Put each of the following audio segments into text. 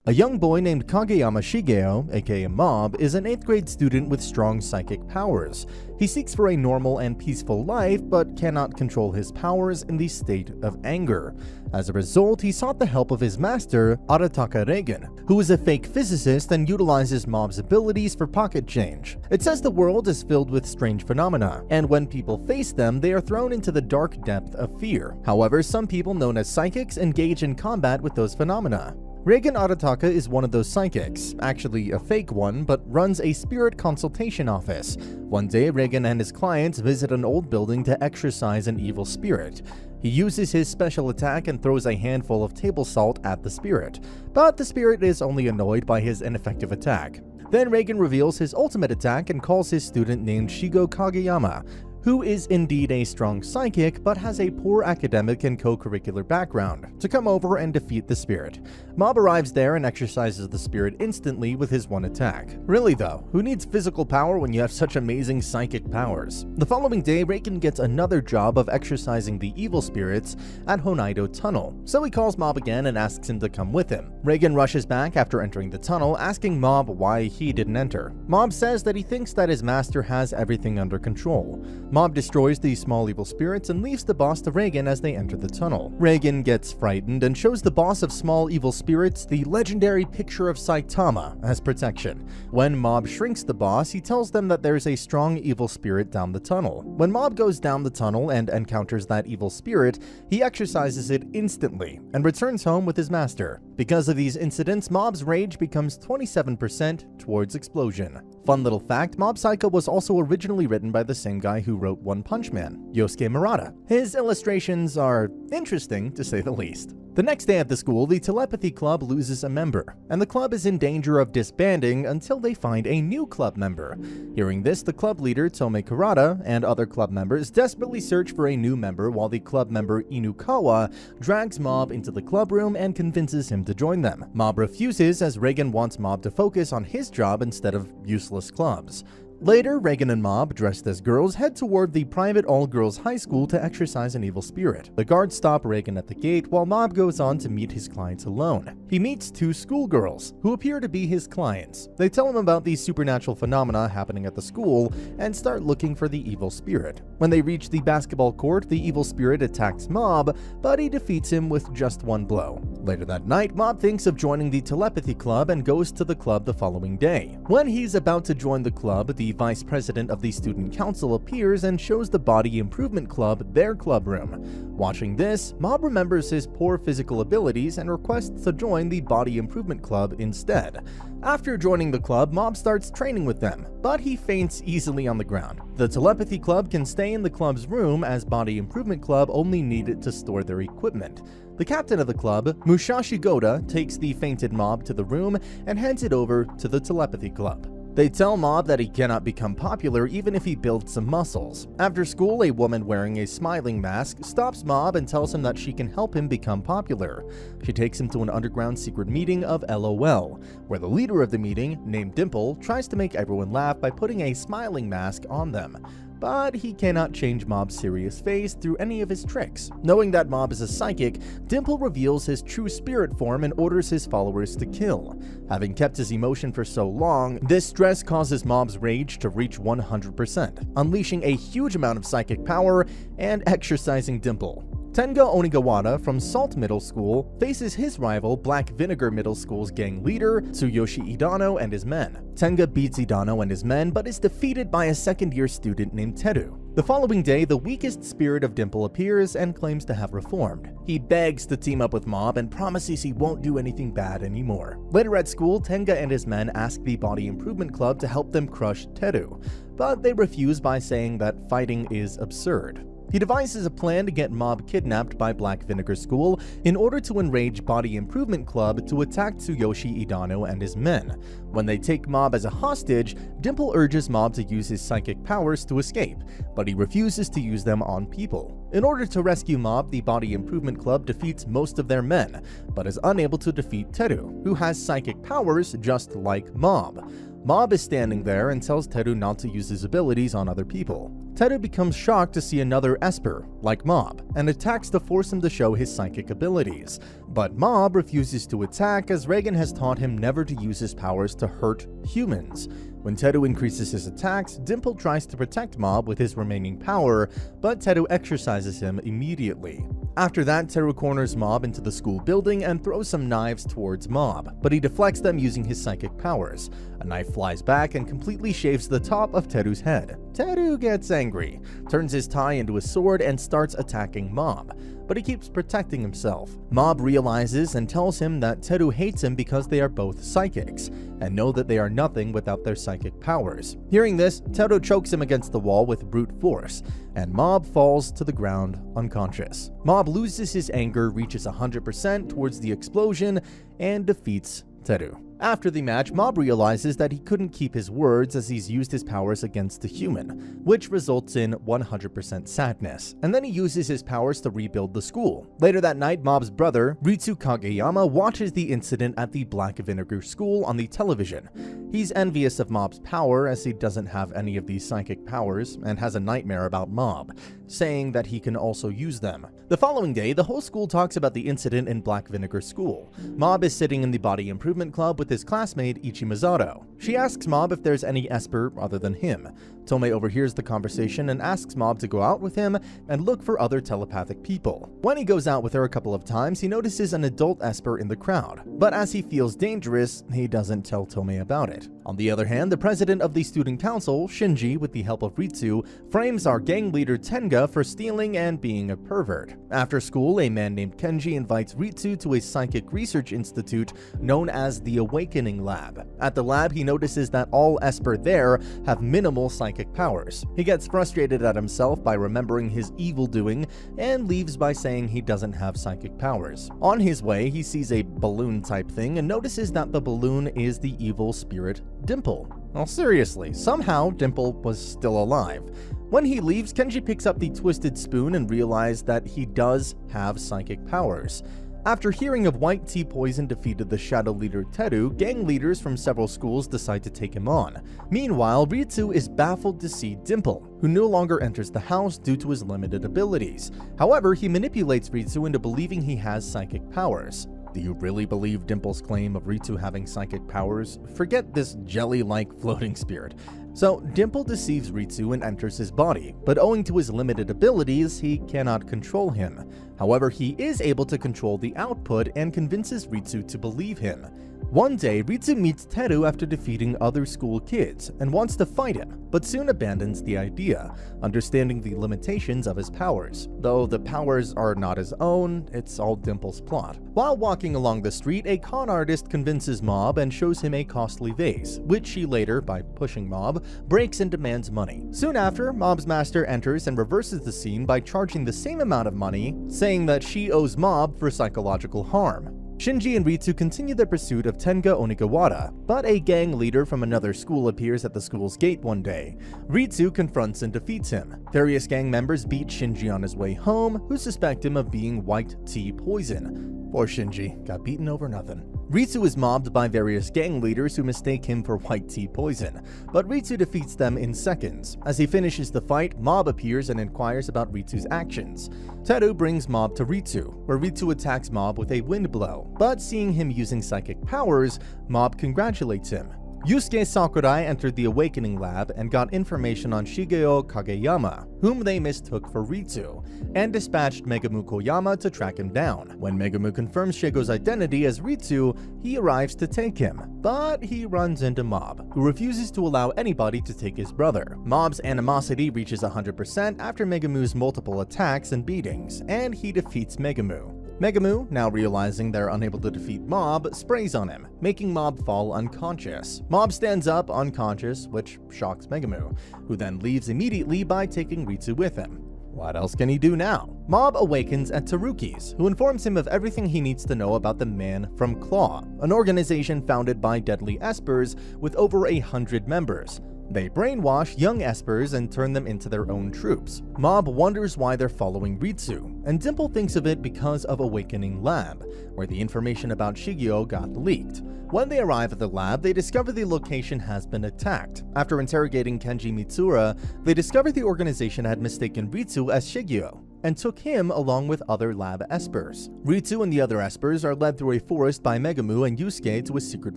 A young boy named Kageyama Shigeo, aka Mob, is an 8th grade student with strong psychic powers. He seeks for a normal and peaceful life, but cannot control his powers in the state of anger. As a result, he sought the help of his master, Arataka Reigen, who is a fake physicist and utilizes Mob's abilities for pocket change. It says the world is filled with strange phenomena, and when people face them, they are thrown into the dark depth of fear. However, some people known as psychics engage in combat with those phenomena. Reigen Arataka is one of those psychics, actually a fake one, but runs a spirit consultation office. One day, Reigen and his clients visit an old building to exorcise an evil spirit. He uses his special attack and throws a handful of table salt at the spirit, but the spirit is only annoyed by his ineffective attack. Then Reigen reveals his ultimate attack and calls his student named Shigo Kageyama, who is indeed a strong psychic but has a poor academic and co-curricular background, to come over and defeat the spirit. Mob arrives there and exorcises the spirit instantly with his one attack. Really though, who needs physical power when you have such amazing psychic powers? The following day, Reigen gets another job of exorcising the evil spirits at Honaido Tunnel, so he calls Mob again and asks him to come with him. Reigen rushes back after entering the tunnel, asking Mob why he didn't enter. Mob says that he thinks that his master has everything under control. Mob destroys the small evil spirits and leaves the boss to Reigen as they enter the tunnel. Reigen gets frightened and shows the boss of small evil spirits the legendary picture of Saitama as protection. When Mob shrinks the boss, he tells them that there's a strong evil spirit down the tunnel. When Mob goes down the tunnel and encounters that evil spirit, he exorcises it instantly and returns home with his master. Because of these incidents, Mob's rage becomes 27% towards explosion. Fun little fact, Mob Psycho was also originally written by the same guy who wrote One Punch Man, Yosuke Murata. His illustrations are interesting, to say the least. The next day at the school, the Telepathy Club loses a member, and the club is in danger of disbanding until they find a new club member. Hearing this, the club leader, Tome Kurata, and other club members desperately search for a new member while the club member Inukawa drags Mob into the club room and convinces him to join them. Mob refuses as Reigen wants Mob to focus on his job instead of useless clubs. Later, Reigen and Mob, dressed as girls, head toward the private all-girls high school to exorcise an evil spirit. The guards stop Reigen at the gate while Mob goes on to meet his clients alone. He meets two schoolgirls, who appear to be his clients. They tell him about the supernatural phenomena happening at the school and start looking for the evil spirit. When they reach the basketball court, the evil spirit attacks Mob, but he defeats him with just one blow. Later that night, Mob thinks of joining the Telepathy Club and goes to the club the following day. When he's about to join the club, the vice president of the student council appears and shows the Body Improvement Club their club room. Watching this, Mob remembers his poor physical abilities and requests to join the Body Improvement Club instead. After joining the club, Mob starts training with them, but he faints easily on the ground. The Telepathy Club can stay in the club's room as Body Improvement Club only need it to store their equipment. The captain of the club, Musashi Goda, takes the fainted Mob to the room and hands it over to the Telepathy Club. They tell Mob that he cannot become popular even if he builds some muscles. After school, a woman wearing a smiling mask stops Mob and tells him that she can help him become popular. She takes him to an underground secret meeting of LOL, where the leader of the meeting, named Dimple, tries to make everyone laugh by putting a smiling mask on them. But he cannot change Mob's serious face through any of his tricks. Knowing that Mob is a psychic, Dimple reveals his true spirit form and orders his followers to kill. Having kept his emotion for so long, this stress causes Mob's rage to reach 100%, unleashing a huge amount of psychic power and exorcising Dimple. Tenga Onigawara from Salt Middle School faces his rival Black Vinegar Middle School's gang leader, Tsuyoshi Idano and his men. Tenga beats Idano and his men, but is defeated by a second-year student named Teru. The following day, the weakest spirit of Dimple appears and claims to have reformed. He begs to team up with Mob and promises he won't do anything bad anymore. Later at school, Tenga and his men ask the Body Improvement Club to help them crush Teru, but they refuse by saying that fighting is absurd. He devises a plan to get Mob kidnapped by Black Vinegar School in order to enrage Body Improvement Club to attack Tsuyoshi Idano and his men. When they take Mob as a hostage, Dimple urges Mob to use his psychic powers to escape, but he refuses to use them on people. In order to rescue Mob, the Body Improvement Club defeats most of their men, but is unable to defeat Teru, who has psychic powers just like Mob. Mob is standing there and tells Teru not to use his abilities on other people. Teru becomes shocked to see another Esper, like Mob, and attacks to force him to show his psychic abilities. But Mob refuses to attack as Reagan has taught him never to use his powers to hurt humans. When Teru increases his attacks, Dimple tries to protect Mob with his remaining power, but Teru exorcises him immediately. After that, Teru corners Mob into the school building and throws some knives towards Mob, but he deflects them using his psychic powers. A knife flies back and completely shaves the top of Teru's head. Teru gets angry, turns his tie into a sword and starts attacking Mob, but he keeps protecting himself. Mob realizes and tells him that Teru hates him because they are both psychics, and know that they are nothing without their psychic powers. Hearing this, Teru chokes him against the wall with brute force, and Mob falls to the ground unconscious. Mob loses his anger, reaches 100% towards the explosion, and defeats Teru. After the match, Mob realizes that he couldn't keep his words as he's used his powers against a human, which results in 100% sadness, and then he uses his powers to rebuild the school. Later that night, Mob's brother, Ritsu Kageyama, watches the incident at the Black Vinegar School on the television. He's envious of Mob's power as he doesn't have any of these psychic powers and has a nightmare about Mob, saying that he can also use them. The following day, the whole school talks about the incident in Black Vinegar School. Mob is sitting in the Body Improvement Club with his classmate Ichimazato. She asks Mob if there's any Esper other than him. Tomei overhears the conversation and asks Mob to go out with him and look for other telepathic people. When he goes out with her a couple of times, he notices an adult Esper in the crowd, but as he feels dangerous, he doesn't tell Tomei about it. On the other hand, the president of the student council, Shinji, with the help of Ritsu, frames our gang leader Tenga for stealing and being a pervert. After school, a man named Kenji invites Ritsu to a psychic research institute known as the Awakening Lab. At the lab, he notices that all Esper there have minimal psychic powers. He gets frustrated at himself by remembering his evil doing and leaves by saying he doesn't have psychic powers. On his way, he sees a balloon type thing and notices that the balloon is the evil spirit Dimple. Well, seriously, somehow Dimple was still alive. When he leaves, Kenji picks up the twisted spoon and realizes that he does have psychic powers. After hearing of White Tea Poison defeated the shadow leader Teru, gang leaders from several schools decide to take him on. Meanwhile, Ritsu is baffled to see Dimple, who no longer enters the house due to his limited abilities. However, he manipulates Ritsu into believing he has psychic powers. Do you really believe Dimple's claim of Ritsu having psychic powers? Forget this jelly-like floating spirit. So, Dimple deceives Ritsu and enters his body, but owing to his limited abilities, he cannot control him. However, he is able to control the output and convinces Ritsu to believe him. One day, Ritsu meets Teru after defeating other school kids and wants to fight him, but soon abandons the idea, understanding the limitations of his powers. Though the powers are not his own, it's all Dimple's plot. While walking along the street, a con artist convinces Mob and shows him a costly vase, which she later, by pushing Mob, breaks and demands money. Soon after, Mob's master enters and reverses the scene by charging the same amount of money, saying that she owes Mob for psychological harm. Shinji and Ritsu continue their pursuit of Tenga Onigawara, but a gang leader from another school appears at the school's gate one day. Ritsu confronts and defeats him. Various gang members beat Shinji on his way home, who suspect him of being White Tea Poison. Poor Shinji, got beaten over nothing. Ritsu is mobbed by various gang leaders who mistake him for White Tea Poison, but Ritsu defeats them in seconds. As he finishes the fight, Mob appears and inquires about Ritsu's actions. Teru brings Mob to Ritsu, where Ritsu attacks Mob with a wind blow, but seeing him using psychic powers, Mob congratulates him. Yusuke Sakurai entered the Awakening Lab and got information on Shigeo Kageyama, whom they mistook for Ritsu, and dispatched Megumu Koyama to track him down. When Megumu confirms Shigeo's identity as Ritsu, he arrives to take him, but he runs into Mob, who refuses to allow anybody to take his brother. Mob's animosity reaches 100% after Megumu's multiple attacks and beatings, and he defeats Megumu. Megumu, now realizing they're unable to defeat Mob, sprays on him, making Mob fall unconscious. Mob stands up unconscious, which shocks Megumu, who then leaves immediately by taking Ritsu with him. What else can he do now? Mob awakens at Taruki's, who informs him of everything he needs to know about the Man from Claw, an organization founded by deadly espers with over 100 members. They brainwash young espers and turn them into their own troops. Mob wonders why they're following Ritsu, and Dimple thinks of it because of Awakening Lab, where the information about Shigeo got leaked. When they arrive at the lab, they discover the location has been attacked. After interrogating Kenji Mitsura, they discover the organization had mistaken Ritsu as Shigeo and took him along with other lab espers. Ritsu and the other espers are led through a forest by Megumu and Yusuke to a secret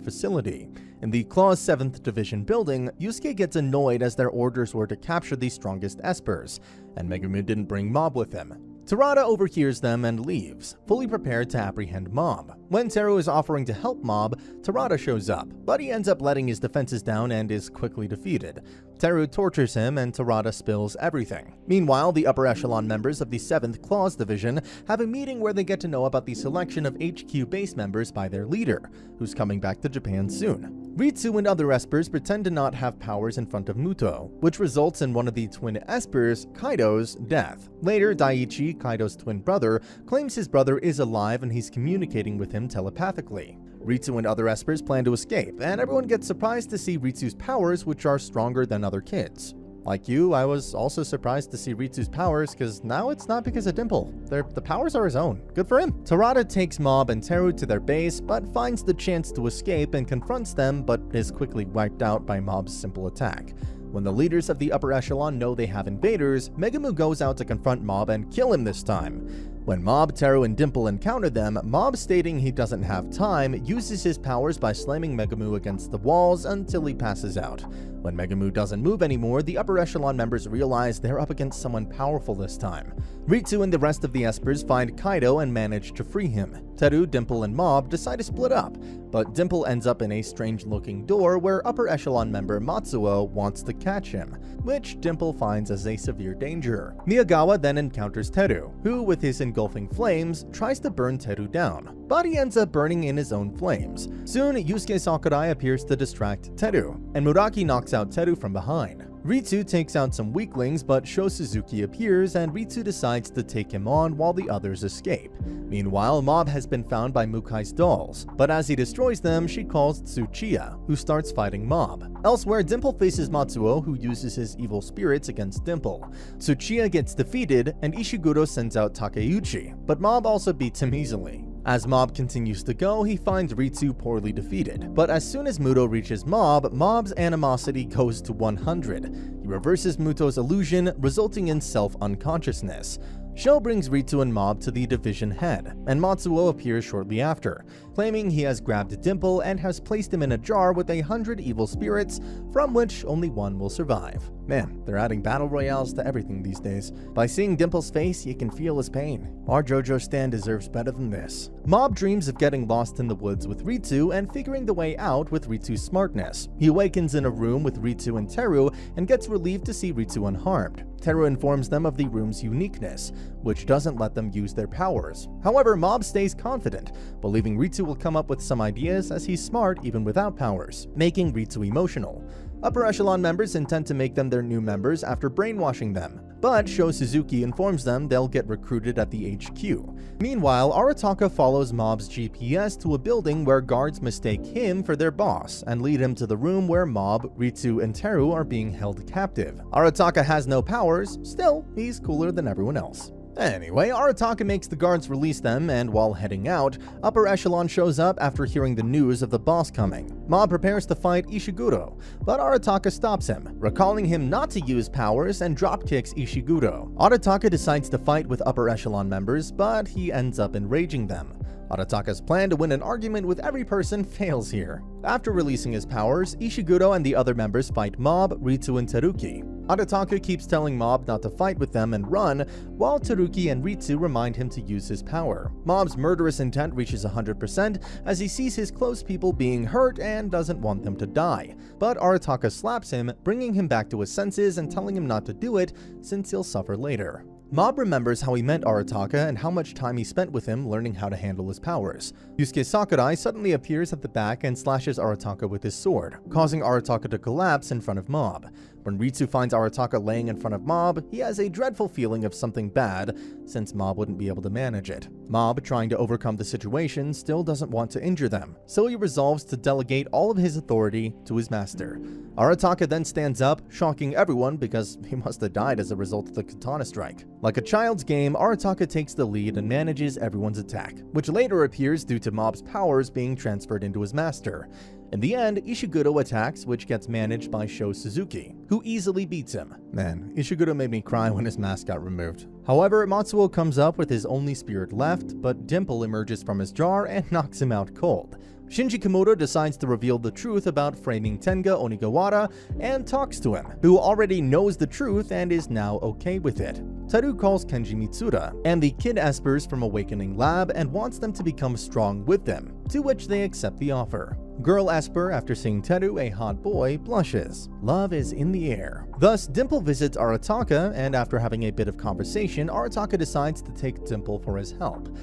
facility. In the Claw's 7th Division building, Yusuke gets annoyed as their orders were to capture the strongest espers, and Megumu didn't bring Mob with him. Terada overhears them and leaves, fully prepared to apprehend Mob. When Teru is offering to help Mob, Terada shows up, but he ends up letting his defenses down and is quickly defeated. Teru tortures him and Terada spills everything. Meanwhile, the upper echelon members of the 7th Claws Division have a meeting where they get to know about the selection of HQ base members by their leader, who's coming back to Japan soon. Ritsu and other espers pretend to not have powers in front of Muto, which results in one of the twin espers, Kaido's, death. Later, Daiichi, Kaido's twin brother, claims his brother is alive and he's communicating with him telepathically. Ritsu and other espers plan to escape, and everyone gets surprised to see Ritsu's powers, which are stronger than other kids. Like you, I was also surprised to see Ritsu's powers, because now it's not because of Dimple. The powers are his own. Good for him. Terada takes Mob and Teru to their base, but finds the chance to escape and confronts them, but is quickly wiped out by Mob's simple attack. When the leaders of the upper echelon know they have invaders, Megumu goes out to confront Mob and kill him this time. When Mob, Teru, and Dimple encounter them, Mob, stating he doesn't have time, uses his powers by slamming Megumu against the walls until he passes out. When Megumu doesn't move anymore, the upper echelon members realize they're up against someone powerful this time. Ritsu and the rest of the espers find Kaido and manage to free him. Teru, Dimple, and Mob decide to split up, but Dimple ends up in a strange-looking door where upper echelon member Matsuo wants to catch him, which Dimple finds as a severe danger. Miyagawa then encounters Teru, who, with his engulfing flames, tries to burn Teru down, but he ends up burning in his own flames. Soon, Yusuke Sakurai appears to distract Teru, and Muraki knocks out Teru from behind. Ritsu takes out some weaklings, but Sho Suzuki appears and Ritsu decides to take him on while the others escape. Meanwhile, Mob has been found by Mukai's dolls, but as he destroys them, she calls Tsuchiya, who starts fighting Mob. Elsewhere, Dimple faces Matsuo, who uses his evil spirits against Dimple. Tsuchiya gets defeated, and Ishiguro sends out Takeuchi, but Mob also beats him easily. As Mob continues to go, he finds Ritsu poorly defeated, but as soon as Muto reaches Mob, Mob's animosity goes to 100. He reverses Muto's illusion, resulting in self-unconsciousness. Sho brings Ritsu and Mob to the division head, and Matsuo appears shortly after, claiming he has grabbed Dimple and has placed him in a jar with 100 evil spirits, from which only one will survive. Man, they're adding battle royales to everything these days. By seeing Dimple's face, you can feel his pain. Our JoJo stan deserves better than this. Mob dreams of getting lost in the woods with Ritsu and figuring the way out with Ritsu's smartness. He awakens in a room with Ritsu and Teru and gets relieved to see Ritsu unharmed. Teru informs them of the room's uniqueness, which doesn't let them use their powers. However, Mob stays confident, believing Ritsu will come up with some ideas as he's smart even without powers, making Ritsu emotional. Upper echelon members intend to make them their new members after brainwashing them, but Sho Suzuki informs them they'll get recruited at the HQ. Meanwhile, Arataka follows Mob's GPS to a building where guards mistake him for their boss and lead him to the room where Mob, Ritsu, and Teru are being held captive. Arataka has no powers, still, he's cooler than everyone else. Anyway, Arataka makes the guards release them, and while heading out, Upper Echelon shows up after hearing the news of the boss coming. Mob prepares to fight Ishiguro, but Arataka stops him, recalling him not to use powers and dropkicks Ishiguro. Arataka decides to fight with Upper Echelon members, but he ends up enraging them. Arataka's plan to win an argument with every person fails here. After releasing his powers, Ishiguro and the other members fight Mob, Ritsu, and Teruki. Arataka keeps telling Mob not to fight with them and run, while Teruki and Ritsu remind him to use his power. Mob's murderous intent reaches 100% as he sees his close people being hurt and doesn't want them to die. But Arataka slaps him, bringing him back to his senses and telling him not to do it since he'll suffer later. Mob remembers how he met Arataka and how much time he spent with him learning how to handle his powers. Yusuke Sakurai suddenly appears at the back and slashes Arataka with his sword, causing Arataka to collapse in front of Mob. When Ritsu finds Arataka laying in front of Mob, he has a dreadful feeling of something bad, since Mob wouldn't be able to manage it. Mob, trying to overcome the situation, still doesn't want to injure them, so he resolves to delegate all of his authority to his master. Arataka then stands up, shocking everyone because he must have died as a result of the katana strike. Like a child's game, Arataka takes the lead and manages everyone's attack, which later appears due to Mob's powers being transferred into his master. In the end, Ishiguro attacks, which gets managed by Sho Suzuki, who easily beats him. Man, Ishiguro made me cry when his mask got removed. However, Matsuo comes up with his only spirit left, but Dimple emerges from his jar and knocks him out cold. Shinji Komodo decides to reveal the truth about framing Tenga Onigawara and talks to him, who already knows the truth and is now okay with it. Teru calls Kenji Mitsuda and the Kid Espers from Awakening Lab and wants them to become strong with them, to which they accept the offer. Girl Esper, after seeing Teru, a hot boy, blushes. Love is in the air. Thus, Dimple visits Arataka, and after having a bit of conversation, Arataka decides to take Dimple for his help.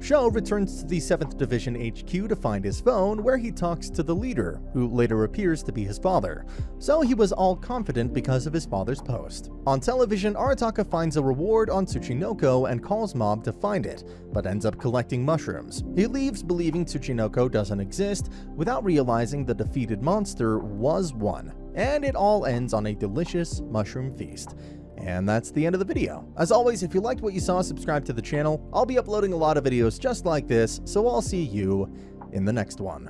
Sho returns to the 7th Division HQ to find his phone, where he talks to the leader, who later appears to be his father. So he was all confident because of his father's post. On television, Arataka finds a reward on Tsuchinoko and calls Mob to find it, but ends up collecting mushrooms. He leaves believing Tsuchinoko doesn't exist, without realizing the defeated monster was one. And it all ends on a delicious mushroom feast. And that's the end of the video. As always, if you liked what you saw, subscribe to the channel. I'll be uploading a lot of videos just like this, so I'll see you in the next one.